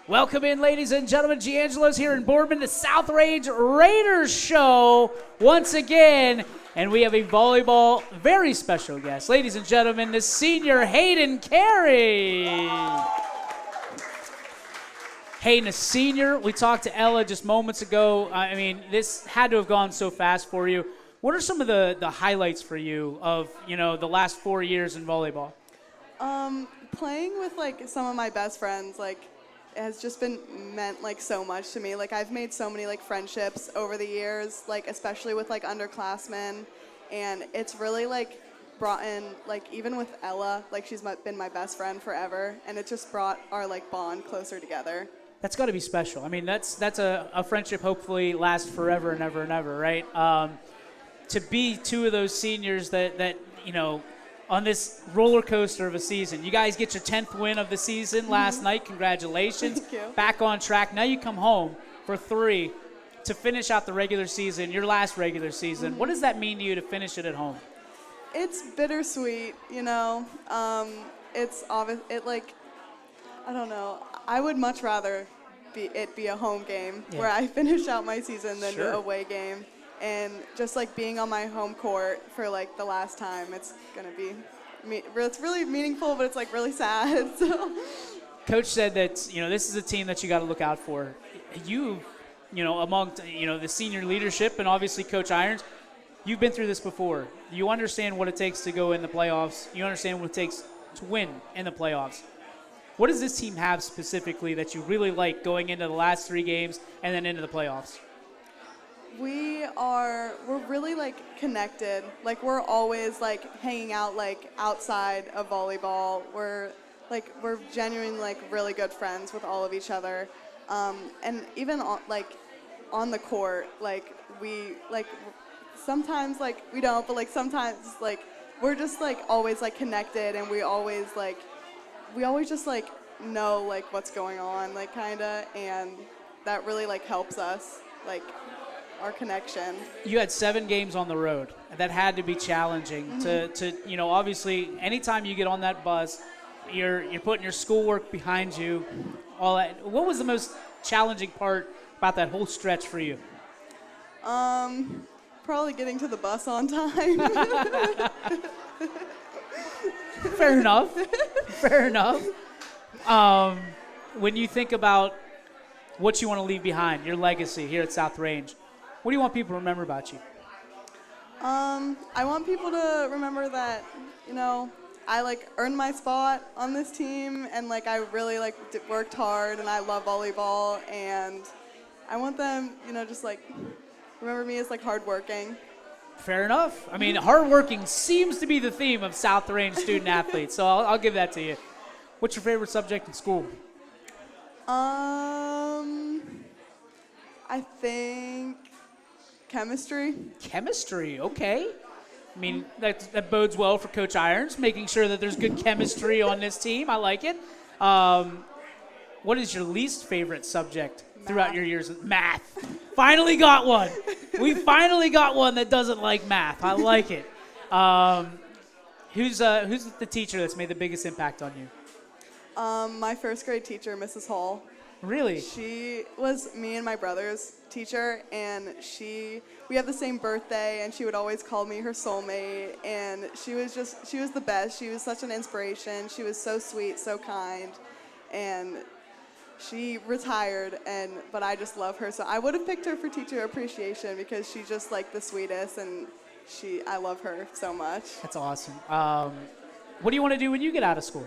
Welcome in, ladies and gentlemen. Giangelo's here in Boardman, the South Range Raiders show once again. And we have a volleyball very special guest. Ladies and gentlemen, the senior Hayden Carey. Hayden, a senior. We talked to Ella just moments ago. I mean, this had to have gone so fast for you. What are some of the highlights for you of, the last 4 years in volleyball? Playing with, some of my best friends, has just been meant so much to me. I've made so many friendships over the years, especially with underclassmen, and it's really brought in even with Ella, she's been my best friend forever, and it just brought our bond closer together. That's got to be special. I mean, that's a friendship hopefully lasts forever and ever and ever, right? To be two of those seniors that on this roller coaster of a season. You guys get your 10th win of the season last night. Congratulations. Thank you. Back on track. Now you come home for 3 to finish out the regular season, your last regular season. What does that mean to you to finish it at home? It's bittersweet, it's obvious. I don't know. I would much rather it be a home game where I finish out my season than an away game. And just being on my home court for the last time, it's gonna be, it's really meaningful, but it's really sad. So, Coach said that this is a team that you got to look out for. You, among the senior leadership and obviously Coach Irons, you've been through this before. You understand what it takes to go in the playoffs. You understand what it takes to win in the playoffs. What does this team have specifically that you really like going into the last 3 games and then into the playoffs? We're really connected. We're always hanging out outside of volleyball. We're genuinely really good friends with all of each other. And even on the court, we sometimes we don't, but sometimes we're just always connected, and we always just know what's going on kinda, and that really helps us our connection. You had 7 games on the road. That had to be challenging to obviously anytime you get on that bus, you're putting your schoolwork behind you, all that. What was the most challenging part about that whole stretch for you? Probably getting to the bus on time. Fair enough. Fair enough. When you think about what you want to leave behind, your legacy here at South Range, what do you want people to remember about you? I want people to remember that, I earned my spot on this team, and I really worked hard, and I love volleyball, and I want them, just remember me as hardworking. Fair enough. I mean, hardworking seems to be the theme of South Range student athletes, so I'll give that to you. What's your favorite subject in school? I think chemistry. Chemistry, okay. I mean, that bodes well for Coach Irons, making sure that there's good chemistry on this team. I like it. What is your least favorite subject throughout your years? Math. Finally got one. We finally got one that doesn't like math. I like it. Who's the teacher that's made the biggest impact on you? My first grade teacher, Mrs. Hall. Really? She was me and my brother's teacher, and we have the same birthday, and she would always call me her soulmate, and she was the best. She was such an inspiration. She was so sweet, so kind, and she retired, but I just love her. So I would have picked her for teacher appreciation because she's just the sweetest, and I love her so much. That's awesome. What do you want to do when you get out of school?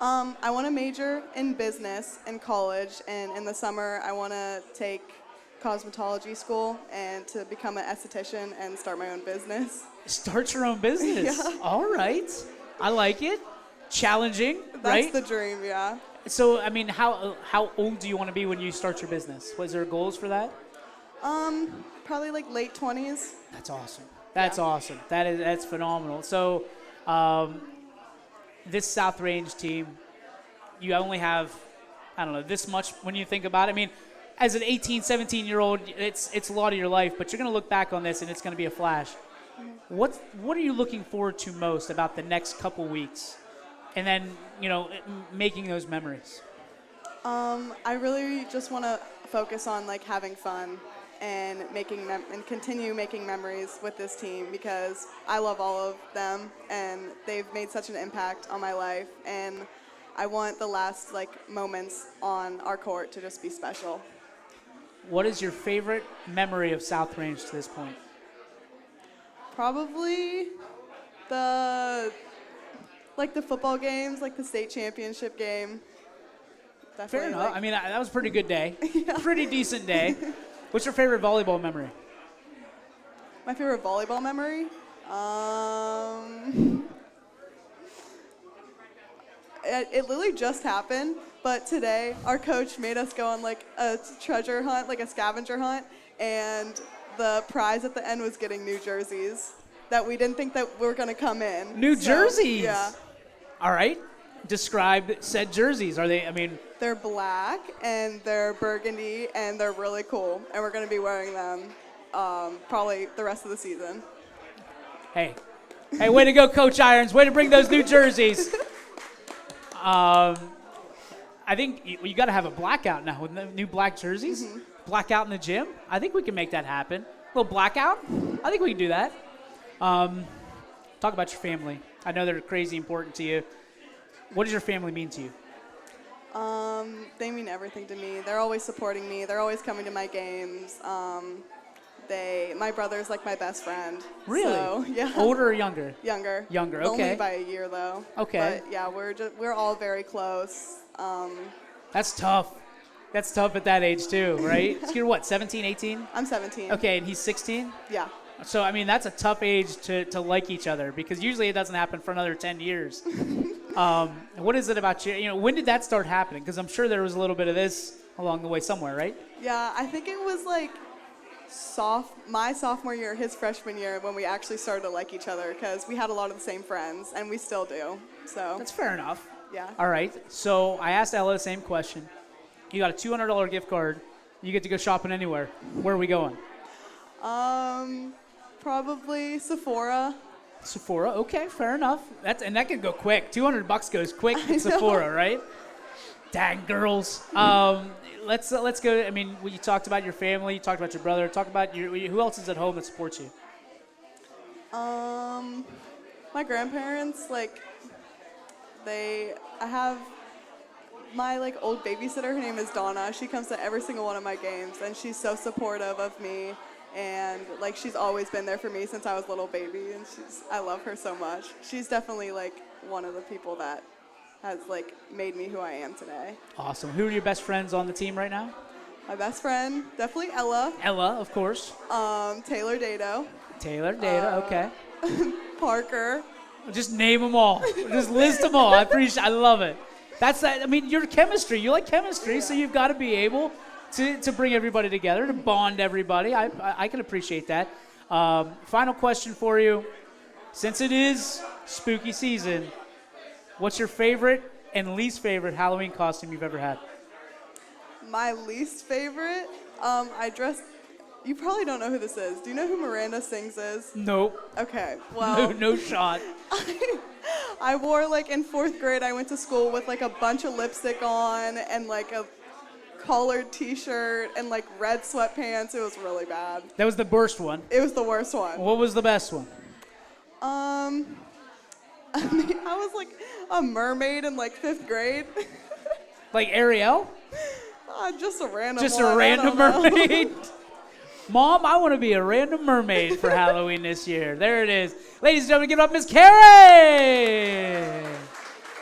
I want to major in business in college, and in the summer I want to take cosmetology school and to become an esthetician and start my own business. Start your own business? Yeah. All right. I like it. Challenging, right? That's the dream, yeah. So, I mean, how old do you want to be when you start your business? Was there goals for that? Probably late 20s. That's awesome. That's awesome. That's phenomenal. So, this South Range team, you only have, I don't know, this much when you think about it. I mean, as an 18, 17-year-old, it's a lot of your life, but you're going to look back on this and it's going to be a flash. What are you looking forward to most about the next couple weeks? And then, making those memories. I really just want to focus on like having fun and and continue making memories with this team because I love all of them and they've made such an impact on my life, and I want the last like moments on our court to just be special. What is your favorite memory of South Range to this point? Probably the football games, like the state championship game. Definitely, Fair enough. I mean, that was a pretty good day. Yeah. Pretty decent day. What's your favorite volleyball memory? My favorite volleyball memory? It literally just happened, but today our coach made us go on like a treasure hunt, like a scavenger hunt, and the prize at the end was getting new jerseys that we didn't think that were going to come in. New jerseys? Yeah. All right. Describe said jerseys. Are they, I mean... They're black, and they're burgundy, and they're really cool, and we're going to be wearing them probably the rest of the season. Hey, way to go, Coach Irons. Way to bring those new jerseys. I think you got to have a blackout now with the new black jerseys. Mm-hmm. Blackout in the gym. I think we can make that happen. A little blackout. I think we can do that. Talk about your family. I know they're crazy important to you. What does your family mean to you? They mean everything to me. They're always supporting me. They're always coming to my games. My brother's like my best friend. Really? So, yeah. Older or younger? Younger. Younger, Only okay. by a year though. Okay. But yeah, we're all very close. That's tough. That's tough at that age too, right? So you're what, 17, 18? I'm 17. Okay, and he's 16? Yeah. So, I mean, that's a tough age to like each other because usually it doesn't happen for another 10 years. What is it about you? You know, when did that start happening? Because I'm sure there was a little bit of this along the way somewhere, right? Yeah, I think it was like my sophomore year, his freshman year, when we actually started to like each other because we had a lot of the same friends, and we still do. So That's fair enough. yeah. All right. So I asked Ella the same question. You got a $200 gift card. You get to go shopping anywhere. Where are we going? Probably Sephora. Sephora. Okay, fair enough. And that could go quick. $200 goes quick I know. at Sephora, right? Dang, girls. Let's go. I mean, you talked about your family. You talked about your brother. Talk about who else is at home that supports you? My grandparents, I have my old babysitter. Her name is Donna. She comes to every single one of my games, and she's so supportive of me. And she's always been there for me since I was a little baby, and I love her so much. She's definitely one of the people that has made me who I am today. Awesome. Who are your best friends on the team right now? My best friend, definitely Ella. Ella, of course. Taylor Dado. Taylor Data, okay. Parker. Just name them all. Just list them all. I love it. That's that. I mean, you're chemistry. You like chemistry, so you've got to be able to bring everybody together, to bond everybody. I can appreciate that. Final question for you. Since it is spooky season, what's your favorite and least favorite Halloween costume you've ever had? My least favorite, you probably don't know who this is. Do you know who Miranda Sings is? Nope. Okay, well. No shot. I wore, in 4th grade, I went to school with, a bunch of lipstick on and, a collared t-shirt and, red sweatpants. It was really bad. That was the worst one. It was the worst one. What was the best one? I was, a mermaid in, 5th grade. Like Ariel? Just a random Just one. a random mermaid? Mom, I want to be a random mermaid for Halloween this year. There it is. Ladies and gentlemen, give it up Miss Carey!